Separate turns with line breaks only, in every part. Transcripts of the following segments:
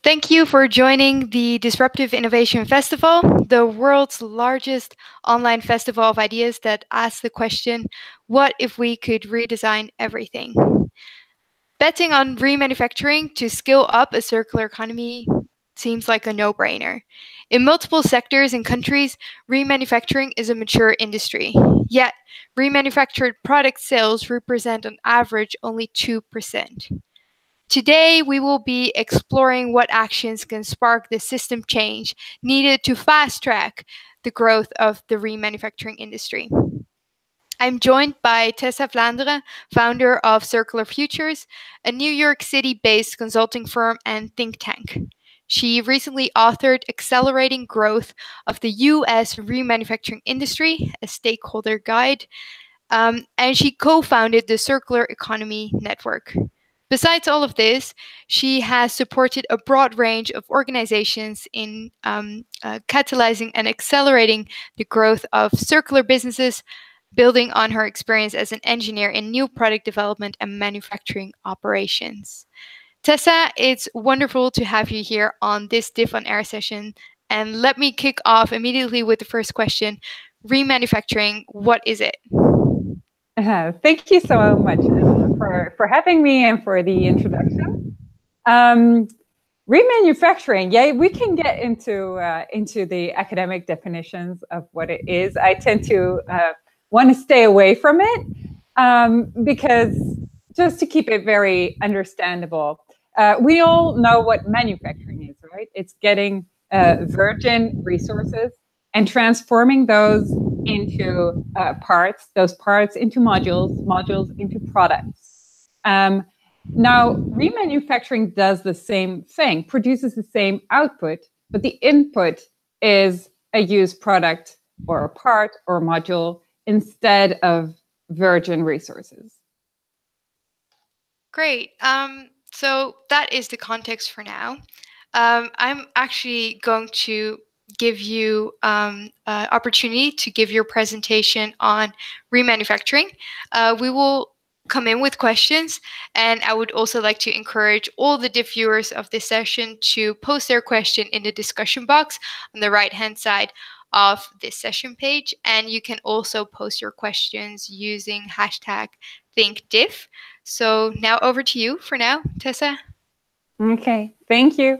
Thank you for joining the Disruptive Innovation Festival, the world's largest online festival of ideas that asks the question, what if we could redesign everything? Betting on remanufacturing to scale up a circular economy seems like a no-brainer. In multiple sectors and countries, remanufacturing is a mature industry. Yet, remanufactured product sales represent on average only 2%. Today, we will be exploring what actions can spark the system change needed to fast track the growth of the remanufacturing industry. I'm joined by Tessa Vlaanderen, founder of Circular Futures, a New York City-based consulting firm and think tank. She recently authored Accelerating Growth of the U.S. Remanufacturing Industry, a stakeholder guide, and she co-founded the Circular Economy Network. Besides all of this, she has supported a broad range of organizations in catalyzing and accelerating the growth of circular businesses, building on her experience as an engineer in new product development and manufacturing operations. Tessa, it's wonderful to have you here on this DIF on Air session. And let me kick off immediately with the first question. Remanufacturing, what is it?
Thank you so much for having me and for the introduction. Remanufacturing, yeah, we can get into the academic definitions of what it is. I tend to want to stay away from it because just to keep it very understandable. We all know what manufacturing is, right? It's getting virgin resources and transforming those into parts, those parts into modules, modules into products. Now, remanufacturing does the same thing, produces the same output, but the input is a used product or a part or a module instead of virgin resources.
Great. So that is the context for now. I'm actually going to give you opportunity to give your presentation on remanufacturing. We will come in with questions, and I would also like to encourage all the DIF viewers of this session to post their question in the discussion box on the right-hand side of this session page, and you can also post your questions using hashtag ThinkDiff. So now over to you for now, Tessa.
Okay, thank you.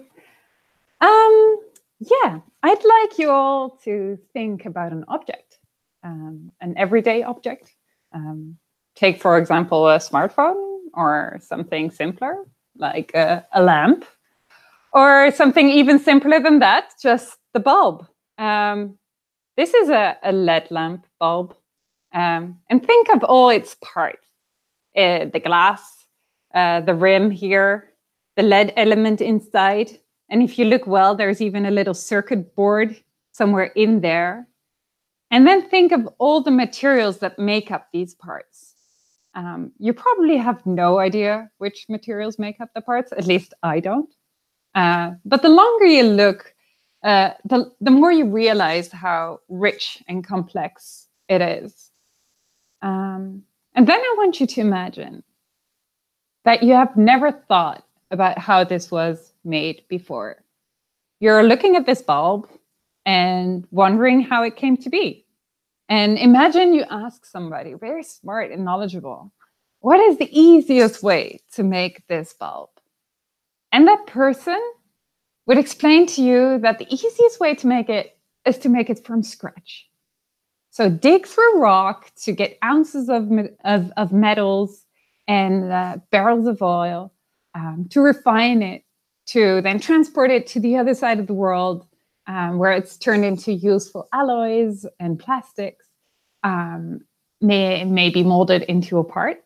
Yeah, I'd like you all to think about an object, an everyday object. Take, for example, a smartphone or something simpler, like a lamp, or something even simpler than that, just the bulb. This is a LED lamp bulb. And think of all its parts. The glass, the rim here, the LED element inside. And if you look well, there's even a little circuit board somewhere in there. And then think of all the materials that make up these parts. You probably have no idea which materials make up the parts, at least I don't. But the longer you look, the more you realize how rich and complex it is. And then I want you to imagine that you have never thought about how this was made before. You're looking at this bulb and wondering how it came to be. And imagine you ask somebody very smart and knowledgeable, what is the easiest way to make this bulb? And that person would explain to you that the easiest way to make it is to make it from scratch. So dig through rock to get ounces of metals and barrels of oil, to refine it, to then transport it to the other side of the world, where it's turned into useful alloys and plastics, may be molded into a part,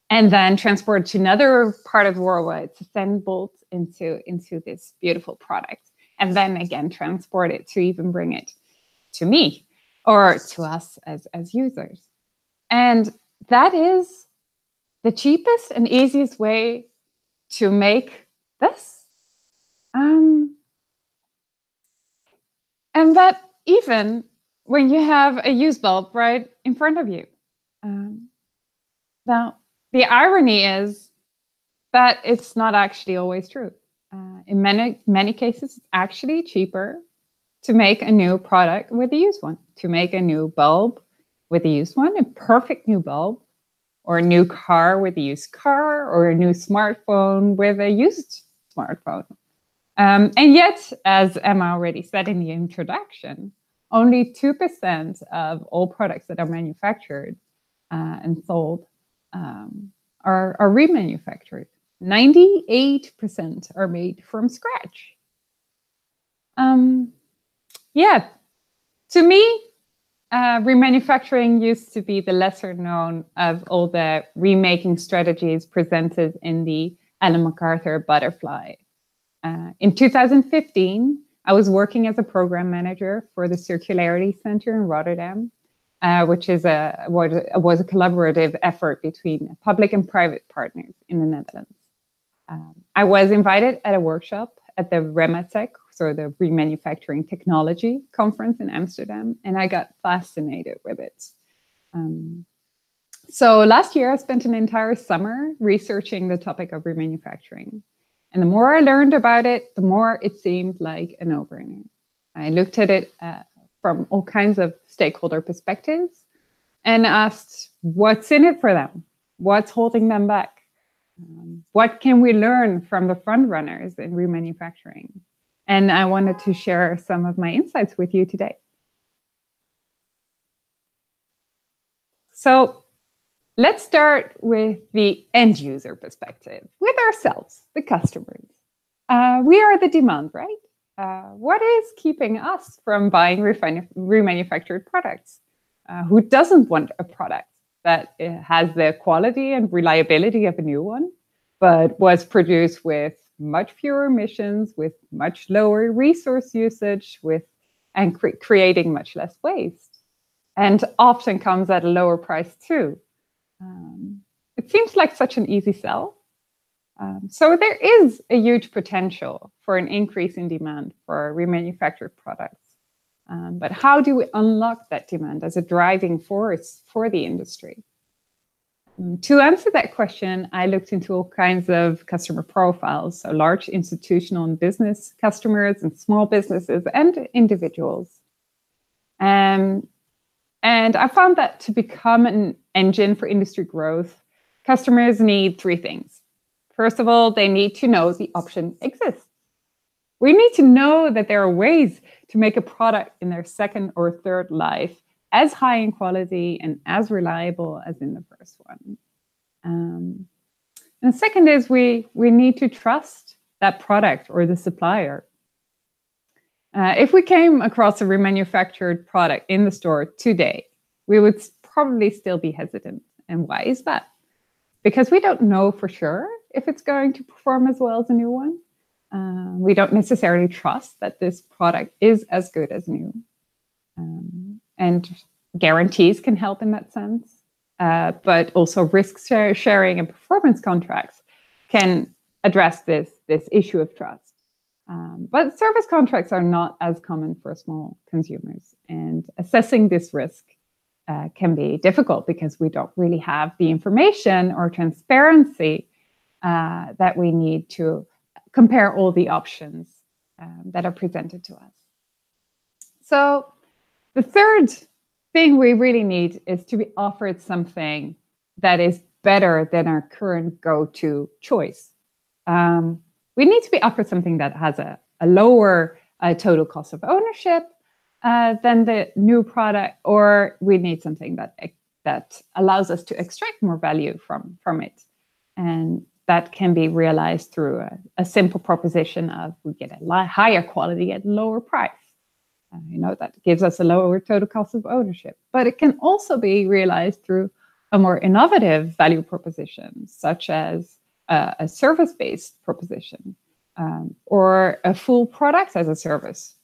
and then transported to another part of the world where it's assembled into this beautiful product, and then again transport it to even bring it to me or to us as users. And that is the cheapest and easiest way to make this. And that even when you have a used bulb right in front of you. Now, the irony is that it's not actually always true. In many cases, it's actually cheaper to make a new product with a used one, to make a new bulb with a used one, a perfect new bulb, or a new car with a used car, or a new smartphone with a used smartphone. And yet, as Emma already said in the introduction, only 2% of all products that are manufactured and sold are remanufactured. 98% are made from scratch. Yeah, to me, remanufacturing used to be the lesser known of all the remaking strategies presented in the Ellen MacArthur Butterfly. In 2015, I was working as a program manager for the Circularity Center in Rotterdam, which was a collaborative effort between public and private partners in the Netherlands. I was invited at a workshop at the Rematech, so the Remanufacturing Technology Conference in Amsterdam, and I got fascinated with it. So last year, I spent an entire summer researching the topic of remanufacturing. And the more I learned about it, the more it seemed like a no-brainer. I looked at it from all kinds of stakeholder perspectives and asked, what's in it for them? What's holding them back? What can we learn from the front runners in remanufacturing? And I wanted to share some of my insights with you today. So let's start with the end user perspective, with ourselves, the customers. We are the demand, right? What is keeping us from buying remanufactured products? Who doesn't want a product that has the quality and reliability of a new one, but was produced with much fewer emissions, with much lower resource usage, and creating much less waste, and often comes at a lower price too? It seems like such an easy sell. So there is a huge potential for an increase in demand for remanufactured products. But how do we unlock that demand as a driving force for the industry? To answer that question, I looked into all kinds of customer profiles, so large institutional and business customers and small businesses and individuals. And I found that to become an engine for industry growth, customers need three things. First of all, they need to know the option exists. We need to know that there are ways to make a product in their second or third life as high in quality and as reliable as in the first one. And second is we need to trust that product or the supplier. If we came across a remanufactured product in the store today, we would probably still be hesitant. And why is that? Because we don't know for sure if it's going to perform as well as a new one. We don't necessarily trust that this product is as good as new. And guarantees can help in that sense. But also risk sharing and performance contracts can address this issue of trust. But service contracts are not as common for small consumers. And assessing this risk can be difficult because we don't really have the information or transparency that we need to compare all the options that are presented to us. So the third thing we really need is to be offered something that is better than our current go-to choice. We need to be offered something that has a lower total cost of ownership than the new product, or we need something that allows us to extract more value from it. And that can be realized through a simple proposition of we get a higher quality at lower price. That gives us a lower total cost of ownership. But it can also be realized through a more innovative value proposition, such as a service-based proposition or a full product as a service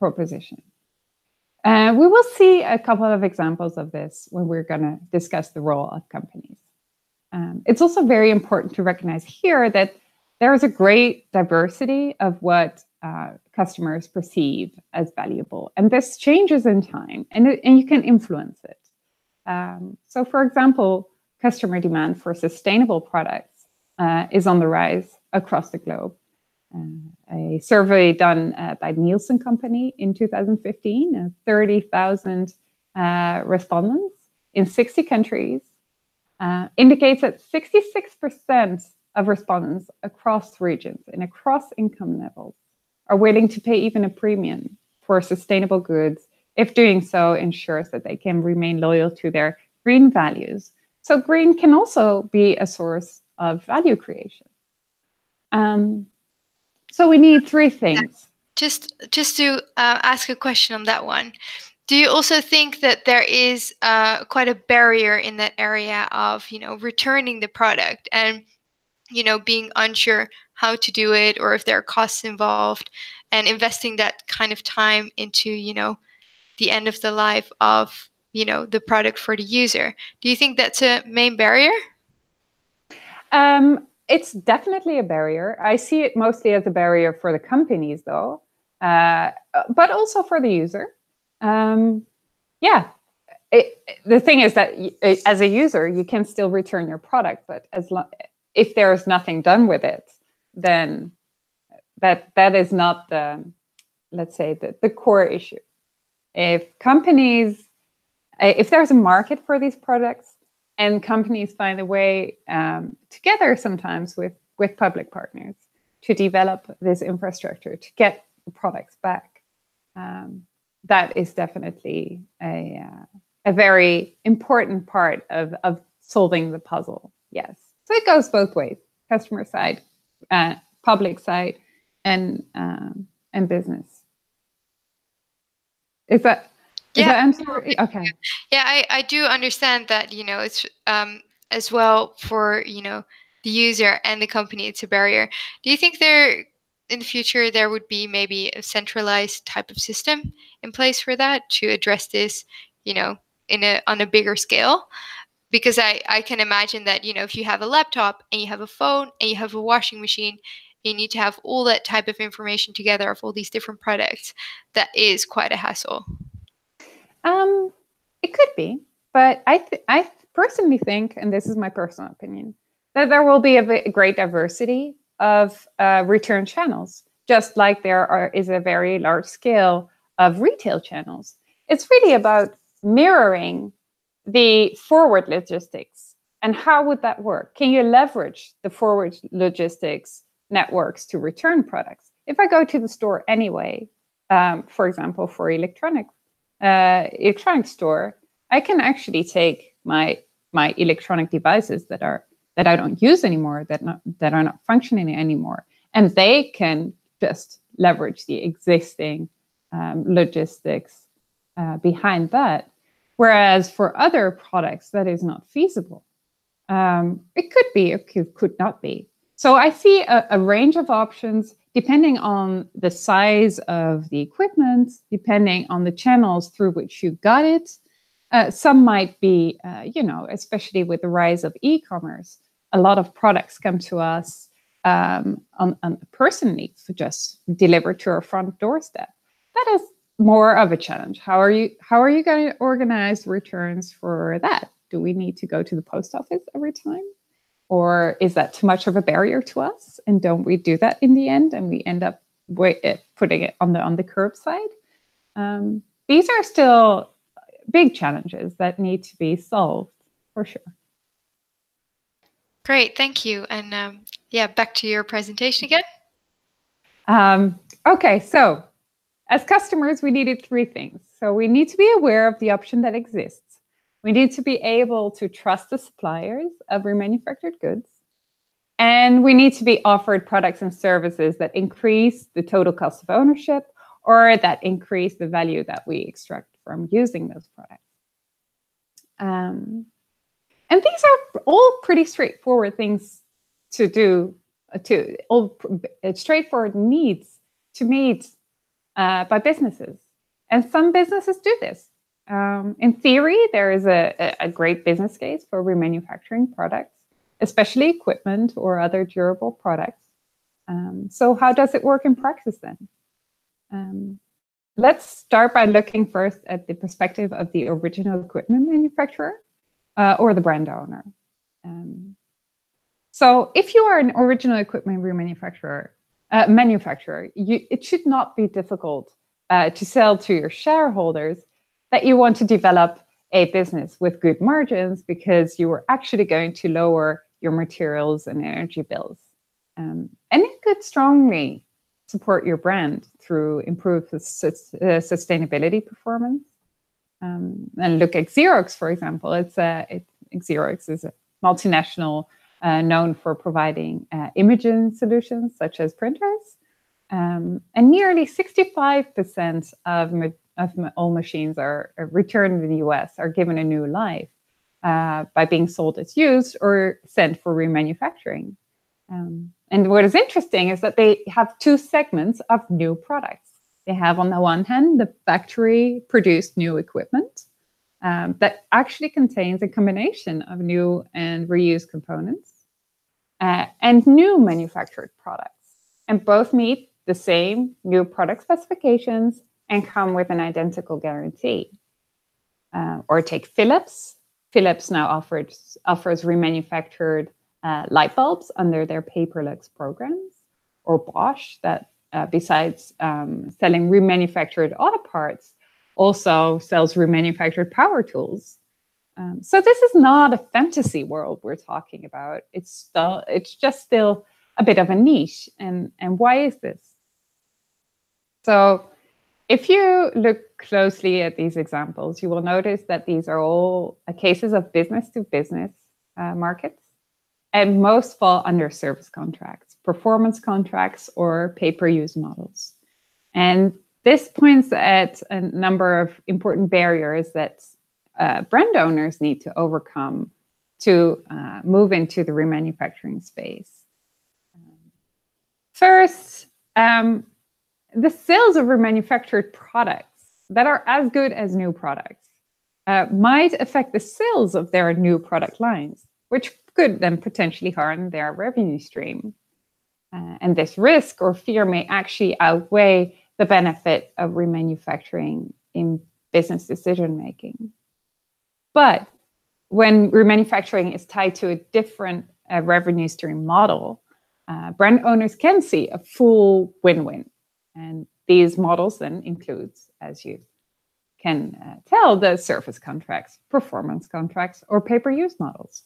proposition. We will see a couple of examples of this when we're going to discuss the role of companies. It's also very important to recognize here that there is a great diversity of what customers perceive as valuable. And this changes in time, and you can influence it. So, for example, customer demand for sustainable products is on the rise across the globe. a survey done by Nielsen Company in 2015, 30,000 respondents in 60 countries, indicates that 66% of respondents across regions and across income levels are willing to pay even a premium for sustainable goods if doing so ensures that they can remain loyal to their green values. So green can also be a source of value creation. So we need three things.
Just to ask a question on that one. Do you also think that there is quite a barrier in that area of, returning the product and, being unsure how to do it, or if there are costs involved, and investing that kind of time into, the end of the life of, the product for the user? Do you think that's a main barrier?
It's definitely a barrier. I see it mostly as a barrier for the companies, though, but also for the user. The thing is that as a user, you can still return your product, but if there is nothing done with it, then that is not the, let's say, the core issue. If there's a market for these products, and companies find a way together sometimes with public partners to develop this infrastructure to get the products back, that is definitely a very important part of solving the puzzle. Yes. So it goes both ways: customer side, public side, and business. Is that answer? Okay.
Yeah, I do understand that, it's as well for, the user and the company, it's a barrier. Do you think in the future there would be maybe a centralized type of system in place for that to address this, on a bigger scale? Because I can imagine that, if you have a laptop and you have a phone and you have a washing machine, you need to have all that type of information together of all these different products. That is quite a hassle.
It could be, but I personally think, and this is my personal opinion, that there will be a great diversity of return channels, just like there is a very large scale of retail channels. It's really about mirroring the forward logistics. And how would that work? Can you leverage the forward logistics networks to return products? If I go to the store anyway, for example, for electronic store, I can actually take my electronic devices that I don't use anymore, that are not functioning anymore, and they can just leverage the existing logistics behind that. Whereas for other products, that is not feasible. It could be, it could not be. So I see a range of options depending on the size of the equipment, depending on the channels through which you got it. Some might be, especially with the rise of e-commerce, a lot of products come to us personally, just delivered to our front doorstep. That is more of a challenge. How are you going to organize returns for that? Do we need to go to the post office every time? Or is that too much of a barrier to us? And don't we do that in the end? And we end up putting it on the curbside? These are still big challenges that need to be solved, for sure.
Great, thank you. And back to your presentation again.
Okay, so as customers, we needed three things. So we need to be aware of the option that exists. We need to be able to trust the suppliers of remanufactured goods. And we need to be offered products and services that increase the total cost of ownership, or that increase the value that we extract from using those products. And these are all pretty straightforward things to do, all straightforward needs to meet by businesses. And some businesses do this. In theory, there is a great business case for remanufacturing products, especially equipment or other durable products. So how does it work in practice then? Let's start by looking first at the perspective of the original equipment manufacturer or the brand owner. So if you are an original equipment remanufacturer, manufacturer, it should not be difficult to sell to your shareholders that you want to develop a business with good margins because you are actually going to lower your materials and energy bills. And it could strongly support your brand through improved sustainability performance. And look at Xerox, for example. Xerox is a multinational known for providing imaging solutions such as printers. And nearly 65% of all machines are returned in the US are given a new life by being sold as used or sent for remanufacturing. And what is interesting is that they have two segments of new products. They have, on the one hand, the factory-produced new equipment that actually contains a combination of new and reused components and new manufactured products. And both meet the same new product specifications and come with an identical guarantee. Or take Philips. Philips now offers remanufactured light bulbs under their paperless programs. Or Bosch, that besides selling remanufactured auto parts, also sells remanufactured power tools. So this is not a fantasy world we're talking about. It's just still a bit of a niche. And why is this? So if you look closely at these examples, you will notice that these are all cases of business-to-business markets, and most fall under service contracts, performance contracts, or pay-per-use models. And this points at a number of important barriers that brand owners need to overcome to move into the remanufacturing space. First, the sales of remanufactured products that are as good as new products might affect the sales of their new product lines, which could then potentially harm their revenue stream. And this risk or fear may actually outweigh the benefit of remanufacturing in business decision-making. But when remanufacturing is tied to a different revenue stream model, brand owners can see a full win-win. And these models then includes, as you can tell, the service contracts, performance contracts, or pay-per-use models.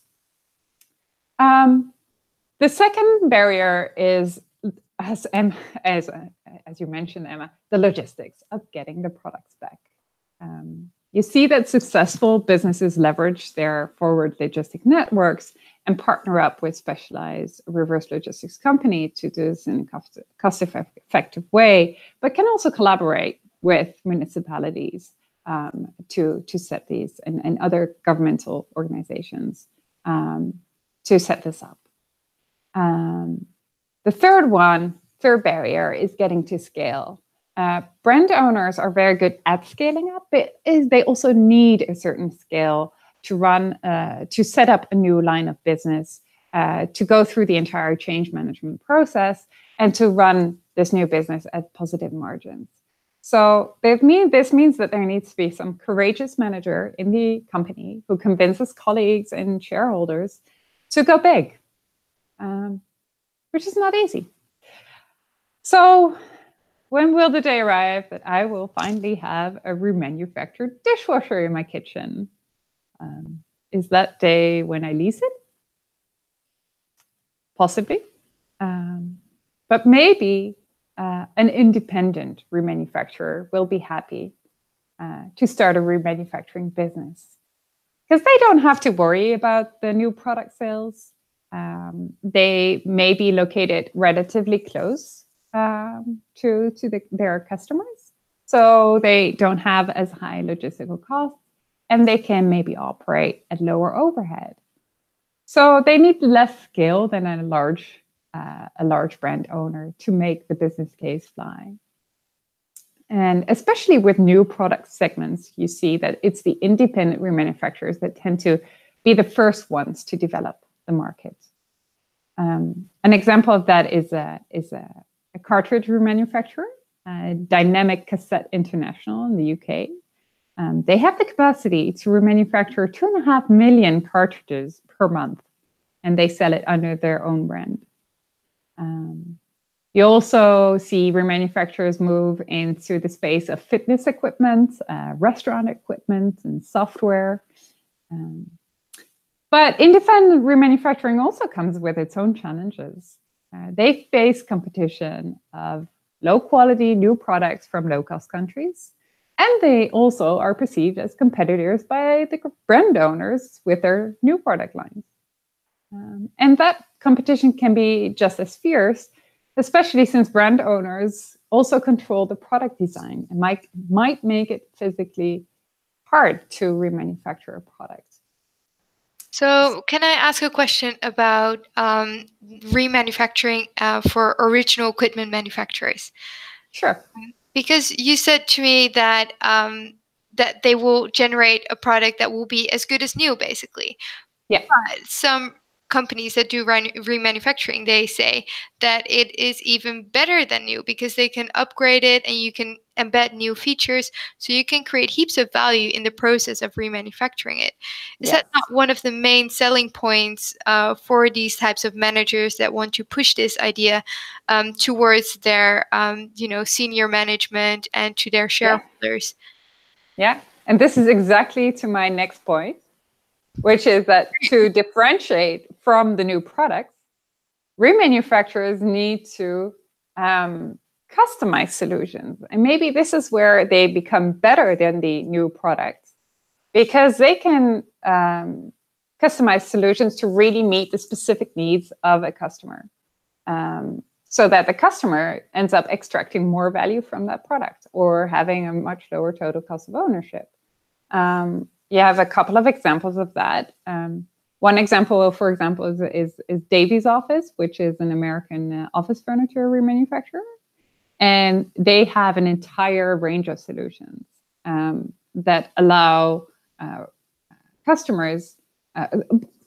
The second barrier is, as you mentioned, Emma, the logistics of getting the products back. You see that successful businesses leverage their forward logistic networks and partner up with specialized reverse logistics company to do this in a cost-effective way, but can also collaborate with municipalities to set these and other governmental organizations to set this up. The third barrier is getting to scale. Brand owners are very good at scaling up, but they also need a certain scale to set up a new line of business, to go through the entire change management process, and to run this new business at positive margins. So this means that there needs to be some courageous manager in the company who convinces colleagues and shareholders to go big, which is not easy. So when will the day arrive that I will finally have a remanufactured dishwasher in my kitchen? Is that day when I lease it? Possibly. But maybe an independent remanufacturer will be happy to start a remanufacturing business, because they don't have to worry about the new product sales. They may be located relatively close to their customers, so they don't have as high logistical costs, and they can maybe operate at lower overhead. So they need less scale than a large brand owner to make the business case fly. And especially with new product segments, you see that it's the independent remanufacturers that tend to be the first ones to develop the market. An example of that is a cartridge remanufacturer, Dynamic Cassette International in the UK. They have the capacity to remanufacture 2.5 million cartridges per month, and they sell it under their own brand. You also see remanufacturers move into the space of fitness equipment, restaurant equipment, and software. But independent remanufacturing also comes with its own challenges. They face competition of low-quality new products from low-cost countries, and they also are perceived as competitors by the brand owners with their new product lines. And that competition can be just as fierce, especially since brand owners also control the product design and might make it physically hard to remanufacture a product.
So can I ask a question about remanufacturing for original equipment manufacturers?
Sure.
Because you said to me that that they will generate a product that will be as good as new, basically.
Yeah.
But some companies that do remanufacturing, they say that it is even better than new because they can upgrade it and you can embed new features, so you can create heaps of value in the process of remanufacturing it. Is that not one of the main selling points for these types of managers that want to push this idea towards their senior management and to their shareholders?
Yeah, and this is exactly to my next point, which is that to differentiate from the new products, remanufacturers need to customize solutions. And maybe this is where they become better than the new products, because they can customize solutions to really meet the specific needs of a customer, so that the customer ends up extracting more value from that product or having a much lower total cost of ownership. You have a couple of examples of that. One example, for example, is Davies Office, which is an American office furniture remanufacturer. And they have an entire range of solutions that allow customers,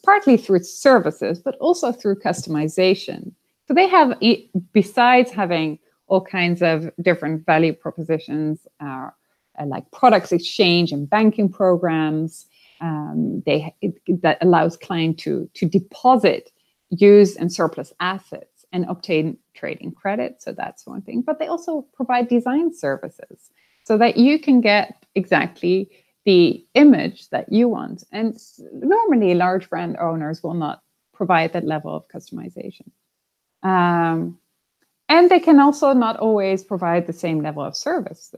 partly through services, but also through customization. So they have, besides having all kinds of different value propositions, like products exchange and banking programs, that allows clients to deposit used and surplus assets and obtain trading credit. So that's one thing. But they also provide design services so that you can get exactly the image that you want. And normally large brand owners will not provide that level of customization. And they can also not always provide the same level of service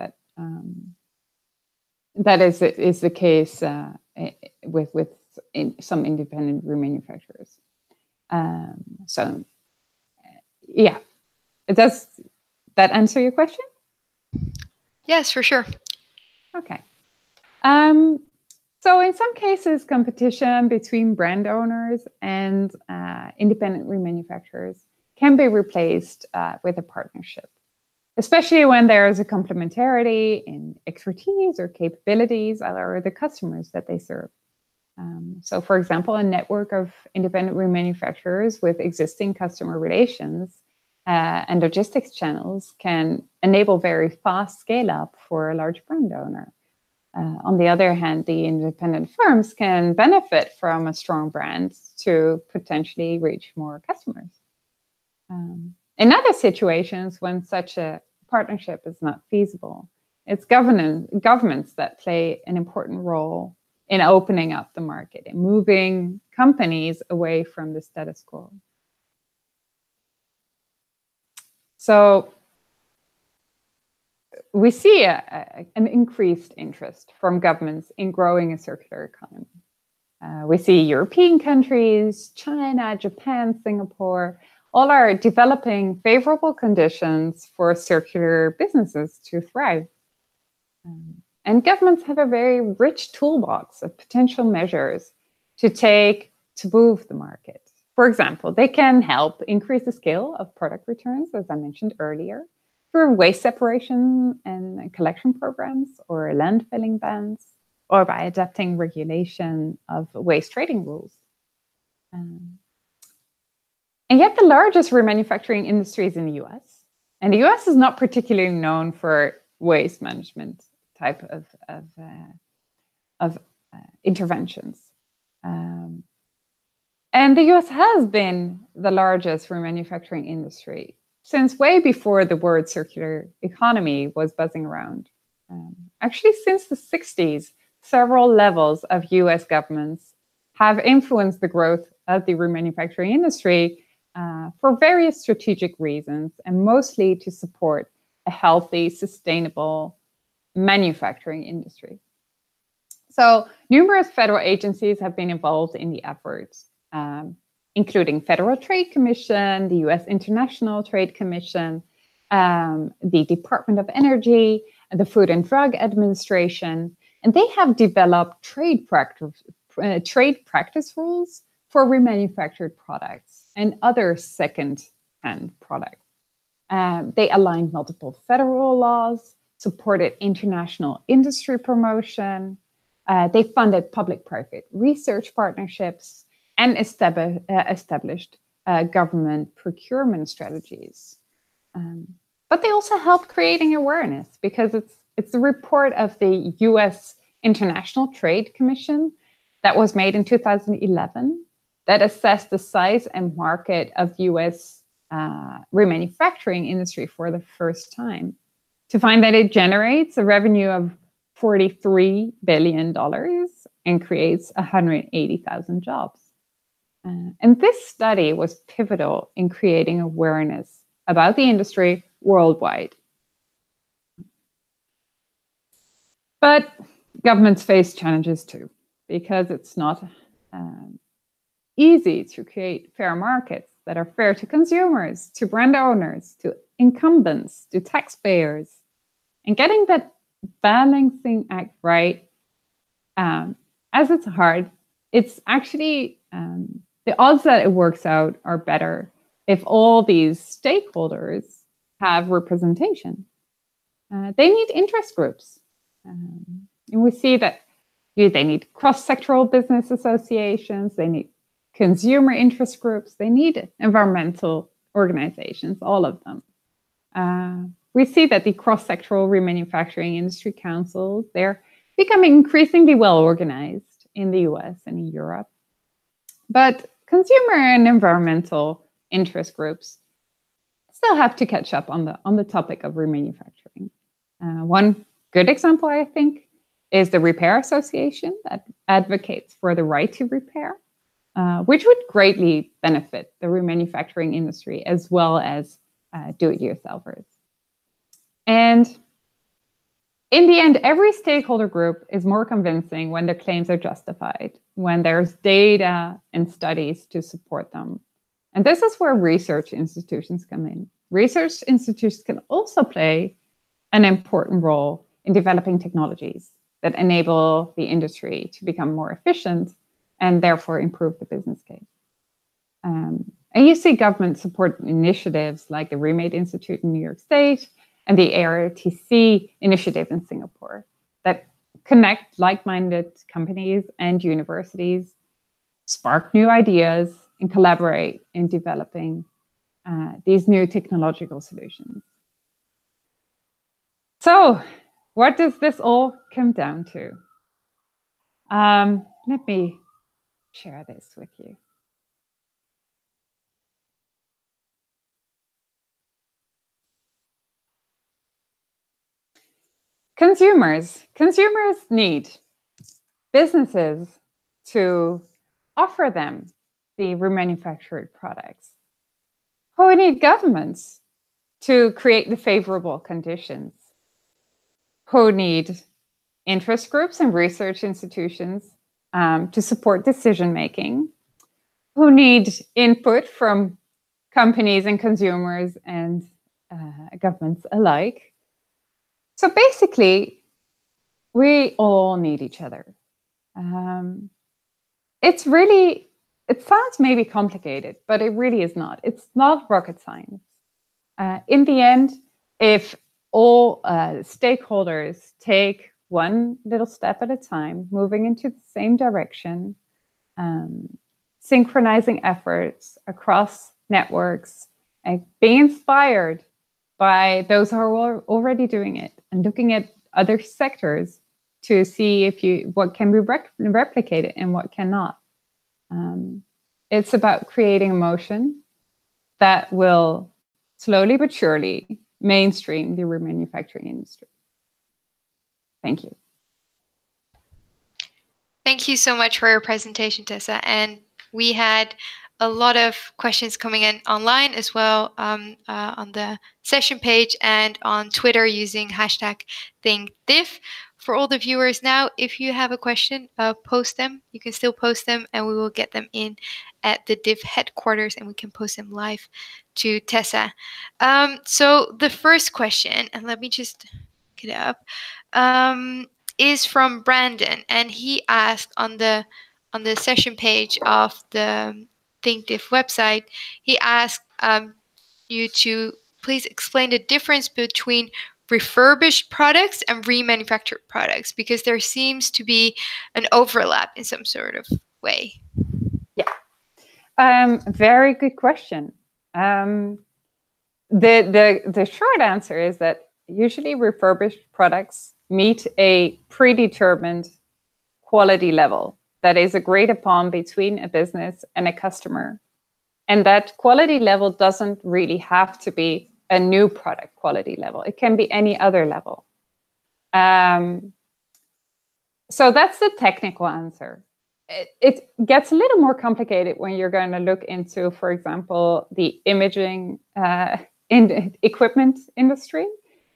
that is the case with some independent remanufacturers. Yeah, does that answer your question?
Yes, for sure.
Okay. So in some cases, competition between brand owners and independent remanufacturers can be replaced with a partnership, especially when there is a complementarity in expertise or capabilities or the customers that they serve. So, for example, a network of independent remanufacturers with existing customer relations and logistics channels can enable very fast scale-up for a large brand owner. On the other hand, the independent firms can benefit from a strong brand to potentially reach more customers. In other situations, when such a partnership is not feasible, it's governments that play an important role in opening up the market and moving companies away from the status quo. So we see an increased interest from governments in growing a circular economy. We see European countries, China, Japan, Singapore, all are developing favorable conditions for circular businesses to thrive. And governments have a very rich toolbox of potential measures to take to move the market. For example, they can help increase the scale of product returns, as I mentioned earlier, through waste separation and collection programs or landfilling bans, or by adapting regulation of waste trading rules. And yet the largest remanufacturing industry is in the US. And the US is not particularly known for waste management type of interventions. And the US has been the largest remanufacturing industry since way before the word circular economy was buzzing around. Actually, since the 60s, several levels of US governments have influenced the growth of the remanufacturing industry for various strategic reasons, and mostly to support a healthy, sustainable manufacturing industry. So numerous federal agencies have been involved in the efforts, including Federal Trade Commission, the US International Trade Commission, the Department of Energy, the Food and Drug Administration, and they have developed trade practice rules for remanufactured products and other second-hand products. They aligned multiple federal laws, supported international industry promotion, they funded public-private research partnerships, and established government procurement strategies. But they also help creating awareness, because it's the report of the US International Trade Commission that was made in 2011 that assessed the size and market of the US remanufacturing industry for the first time, to find that it generates a revenue of $43 billion and creates 180,000 jobs. And this study was pivotal in creating awareness about the industry worldwide. But governments face challenges too, because it's not easy to create fair markets that are fair to consumers, to brand owners, to incumbents, to taxpayers. And getting that balancing act right, as it's hard, it's actually the odds that it works out are better if all these stakeholders have representation. They need interest groups. And we see that they need cross-sectoral business associations, they need consumer interest groups, they need environmental organizations, all of them. We see that the cross-sectoral remanufacturing industry councils, they're becoming increasingly well organized in the US and in Europe. But consumer and environmental interest groups still have to catch up on the topic of remanufacturing. One good example, I think, is the Repair Association that advocates for the right to repair, which would greatly benefit the remanufacturing industry as well as do-it-yourselfers. And in the end, every stakeholder group is more convincing when their claims are justified, when there's data and studies to support them. And this is where research institutions come in. Research institutions can also play an important role in developing technologies that enable the industry to become more efficient and therefore improve the business case. And you see government support initiatives like the Remade Institute in New York State and the ARTC initiative in Singapore that connect like-minded companies and universities, spark new ideas, and collaborate in developing these new technological solutions. So, what does this all come down to? Let me share this with you. Consumers need businesses to offer them the remanufactured products. We need governments to create the favorable conditions. Who need interest groups and research institutions to support decision-making. Who need input from companies and consumers and governments alike. So basically, we all need each other. It sounds maybe complicated, but it really is not. It's not rocket science. In the end, if all stakeholders take one little step at a time, moving into the same direction, synchronizing efforts across networks, and being inspired by those who are already doing it, and looking at other sectors to see what can be replicated and what cannot. It's about creating a motion that will slowly but surely mainstream the remanufacturing industry. Thank you.
Thank you so much for your presentation, Tessa. And we had a lot of questions coming in online as well, on the session page and on Twitter using hashtag ThinkDiff. For all the viewers now, if you have a question, post them. You can still post them and we will get them in at the DIF headquarters and we can post them live to Tessa. So the first question, and let me just get it up, is from Brandon, and he asked on the session page of the ThinkDiff website, he asked you to please explain the difference between refurbished products and remanufactured products, because there seems to be an overlap in some sort of way.
Yeah, very good question. The short answer is that usually refurbished products meet a predetermined quality level that is agreed upon between a business and a customer. And that quality level doesn't really have to be a new product quality level. It can be any other level. So that's the technical answer. It gets a little more complicated when you're going to look into, for example, the imaging equipment industry.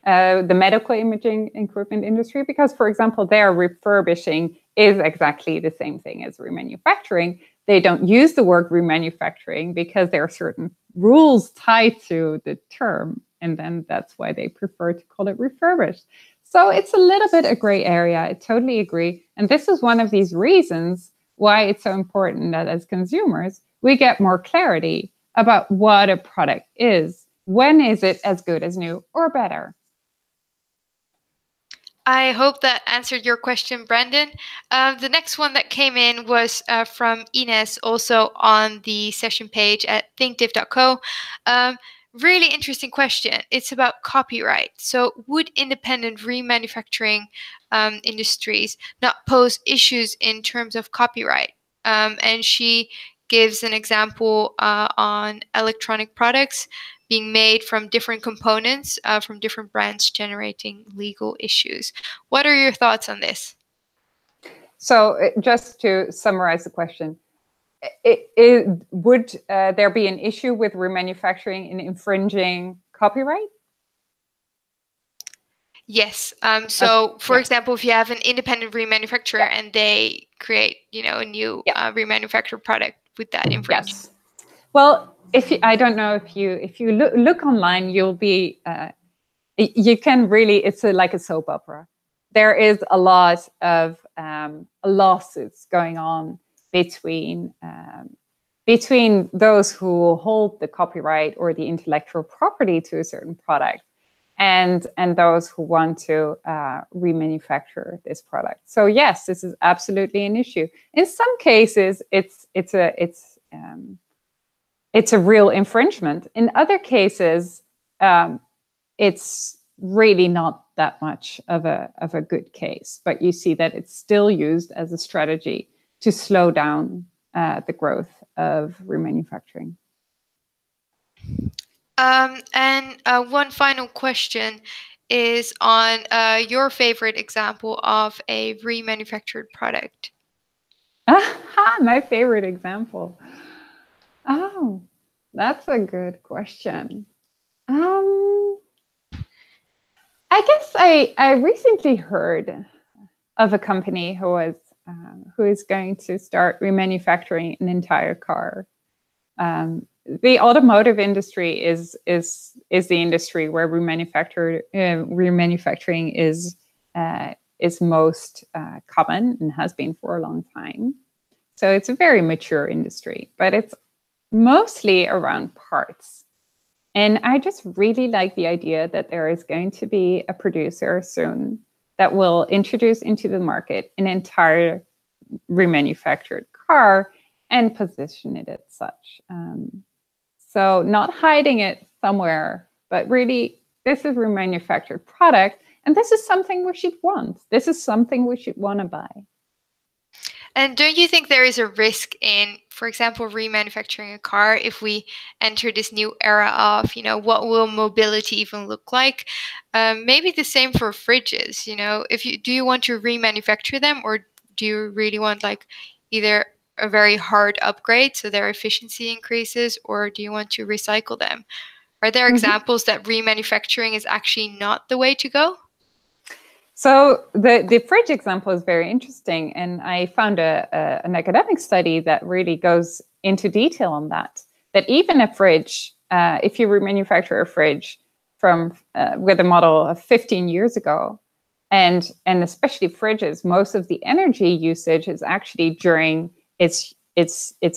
The medical imaging equipment industry, because, for example, their refurbishing is exactly the same thing as remanufacturing. They don't use the word remanufacturing because there are certain rules tied to the term, and then that's why they prefer to call it refurbished. So it's a little bit a gray area. I totally agree. And this is one of these reasons why it's so important that as consumers, we get more clarity about what a product is. When is it as good as new or better?
I hope that answered your question, Brandon. The next one that came in was from Ines, also on the session page at thinkdiff.co. Really interesting question. It's about copyright. So would independent remanufacturing industries not pose issues in terms of copyright? And she gives an example on electronic products being made from different components from different brands, generating legal issues. What are your thoughts on this?
So just to summarize the question, would there be an issue with remanufacturing in infringing copyright?
Yes. So, for example, if you have an independent remanufacturer and they create, a new remanufactured product, would that infringe?
Yes. Well, I don't know if you look online, you'll be you can really, it's like a soap opera. There is a lot of lawsuits going on between those who hold the copyright or the intellectual property to a certain product and those who want to remanufacture this product. So yes, this is absolutely an issue. In some cases, it's a real infringement. In other cases, it's really not that much of a good case, but you see that it's still used as a strategy to slow down the growth of remanufacturing.
And one final question is on your favorite example of a remanufactured product.
My favorite example. Oh, that's a good question. I guess I recently heard of a company who is going to start remanufacturing an entire car. The automotive industry is the industry where remanufacturing is most common and has been for a long time. So it's a very mature industry, but it's mostly around parts. And I just really like the idea that there is going to be a producer soon that will introduce into the market an entire remanufactured car and position it as such. So not hiding it somewhere, but really, this is a remanufactured product, and this is something we should want. This is something we should want to buy.
And don't you think there is a risk in, for example, remanufacturing a car if we enter this new era of, what will mobility even look like? Maybe the same for fridges. Do you want to remanufacture them, or do you really want like either a very hard upgrade so their efficiency increases, or do you want to recycle them? Are there examples that remanufacturing is actually not the way to go?
So the fridge example is very interesting, and I found an academic study that really goes into detail on that. That even a fridge, if you remanufacture a fridge from with a model of 15 years ago, and especially fridges, most of the energy usage is actually during its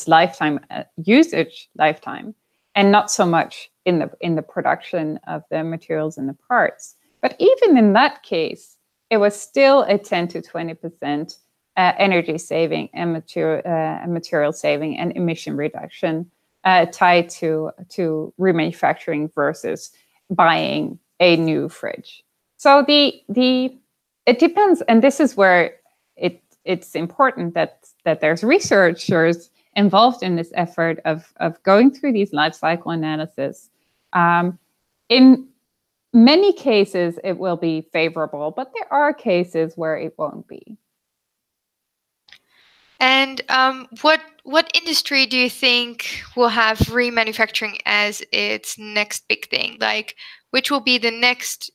lifetime usage lifetime, and not so much in the production of the materials and the parts. But even in that case, it was still a 10 to 20% energy saving and material saving and emission reduction tied to remanufacturing versus buying a new fridge. So it depends, and this is where it's important that there's researchers involved in this effort of going through these life cycle analysis. In many cases, it will be favorable, but there are cases where it won't be.
And what industry do you think will have remanufacturing as its next big thing? Like, which will be the next,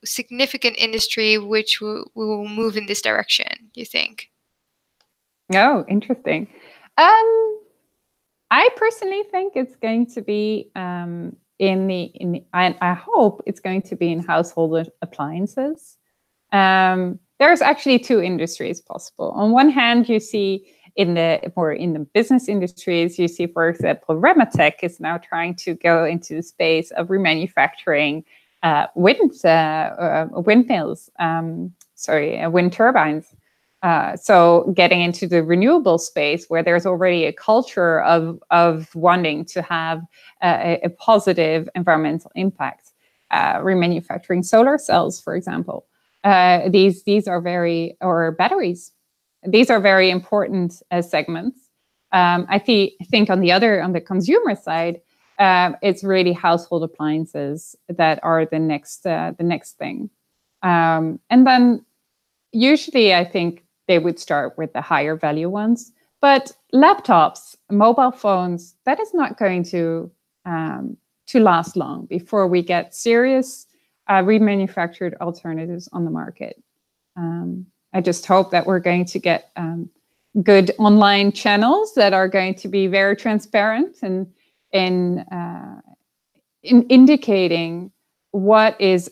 significant industry which will move in this direction, do you think?
Oh, interesting. I personally think it's going to be I hope it's going to be in household appliances. There's actually two industries possible. On one hand, you see in the business industries, you see, for example, Rematec is now trying to go into the space of remanufacturing windmills, wind turbines. So getting into the renewable space where there's already a culture of wanting to have a positive environmental impact. Remanufacturing solar cells, for example. These are or batteries. These are very important segments. I think on the consumer side, it's really household appliances that are the next thing. And then usually I think they would start with the higher value ones, but laptops, mobile phones, that is not going to last long before we get serious remanufactured alternatives on the market. I just hope that we're going to get good online channels that are going to be very transparent and in indicating what is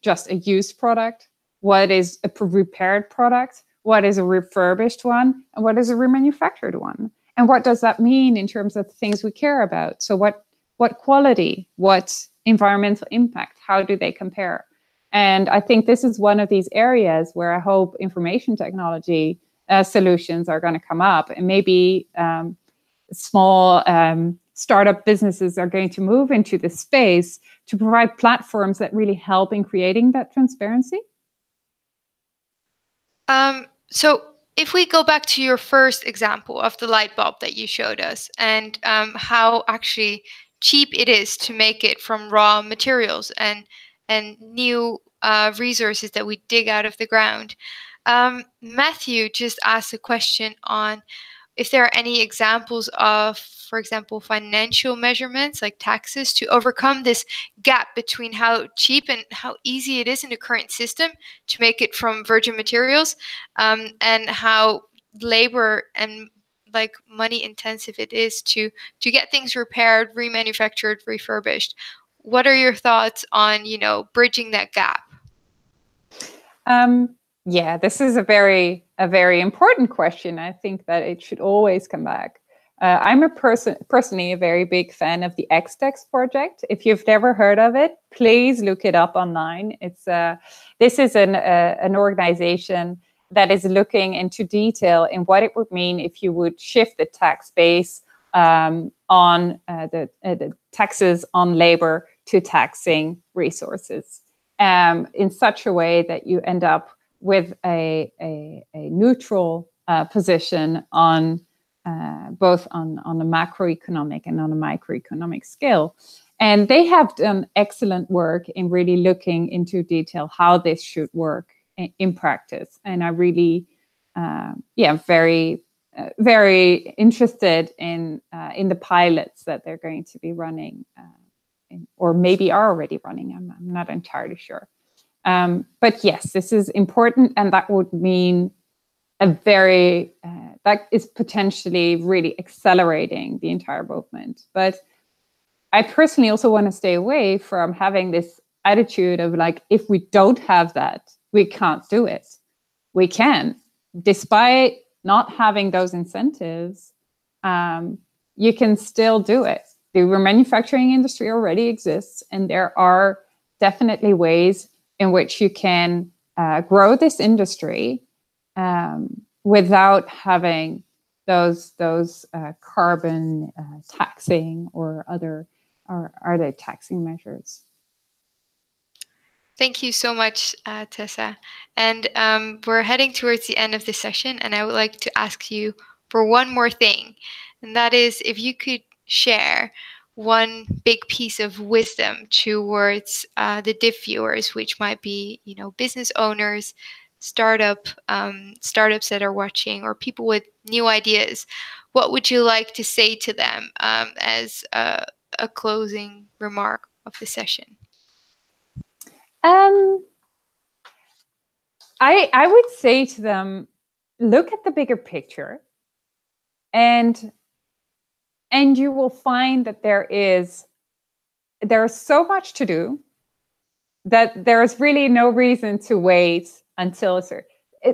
just a used product, what is a repaired product, what is a refurbished one, and what is a remanufactured one. And what does that mean in terms of things we care about? So what quality, what environmental impact, how do they compare? And I think this is one of these areas where I hope information technology solutions are going to come up, and maybe small startup businesses are going to move into this space to provide platforms that really help in creating that transparency.
So if we go back to your first example of the light bulb that you showed us, and how actually cheap it is to make it from raw materials and new resources that we dig out of the ground. Matthew just asked a question on if there are any examples of, for example, financial measurements like taxes to overcome this gap between how cheap and how easy it is in the current system to make it from virgin materials, and how labor and like money intensive it is to get things repaired, remanufactured, refurbished. What are your thoughts on, bridging that gap?
Yeah, this is a very important question. I think that it should always come back. I'm personally a very big fan of the XTEX project. If you've never heard of it, please look it up online. This is an organization that is looking into detail in what it would mean if you would shift the tax base on the taxes on labor to taxing resources in such a way that you end up with a neutral position on both on a macroeconomic and on a microeconomic scale. And they have done excellent work in really looking into detail how this should work in practice. And I really, very interested in the pilots that they're going to be running, or maybe are already running. I'm not entirely sure. But yes, this is important, and that would mean that is potentially really accelerating the entire movement. But I personally also want to stay away from having this attitude of like, if we don't have that, we can't do it. We can, despite not having those incentives, you can still do it. The remanufacturing industry already exists, and there are definitely ways in which you can grow this industry without having those carbon taxing or other taxing measures.
Thank you so much, Tessa. And we're heading towards the end of the session, and I would like to ask you for one more thing, and that is if you could share one big piece of wisdom towards the DIF viewers, which might be, business owners, startups that are watching, or people with new ideas. What would you like to say to them as a closing remark of the session?
I would say to them, look at the bigger picture, and you will find that there is so much to do that there's really no reason to wait until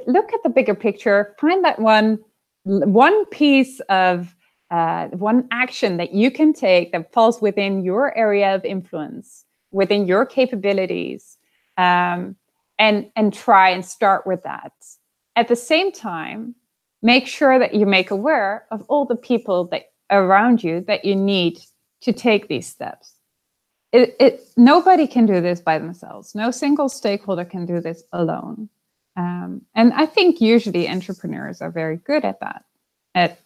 look at the bigger picture, find that one piece of one action that you can take that falls within your area of influence, within your capabilities, and try and start with that. At the same time, make sure that you make aware of all the people that around you that you need to take these steps. Nobody can do this by themselves. No single stakeholder can do this alone. And I think usually entrepreneurs are very good at that, at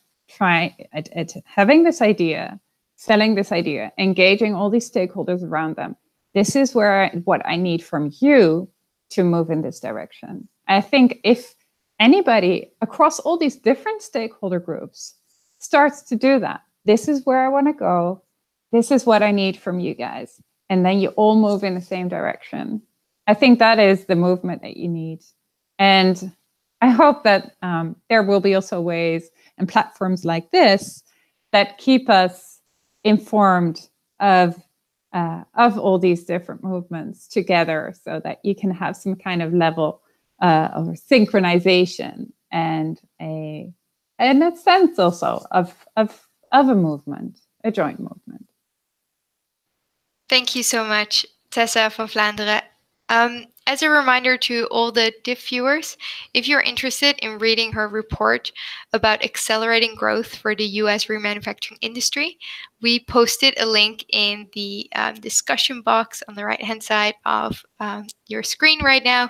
having this idea, selling this idea, engaging all these stakeholders around them. This is what I need from you to move in this direction. I think if anybody across all these different stakeholder groups starts to do that, this is where I want to go, this is what I need from you guys, and then you all move in the same direction. I think that is the movement that you need. And I hope that there will be also ways and platforms like this that keep us informed of all these different movements together, so that you can have some kind of level of synchronization and a sense also of a movement, a joint movement.
Thank you so much, Tessa van Vlaanderen. As a reminder to all the DIF viewers, if you're interested in reading her report about accelerating growth for the US remanufacturing industry, we posted a link in the discussion box on the right-hand side of your screen right now.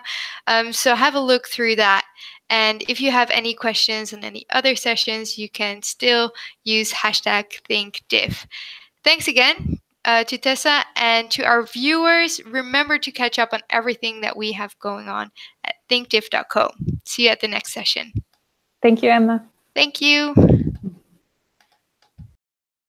So have a look through that. And if you have any questions on any other sessions, you can still use #ThinkDiff. Thanks again to Tessa, and to our viewers, remember to catch up on everything that we have going on at thinkdiff.co. See you at the next session.
Thank you, Emma.
Thank you.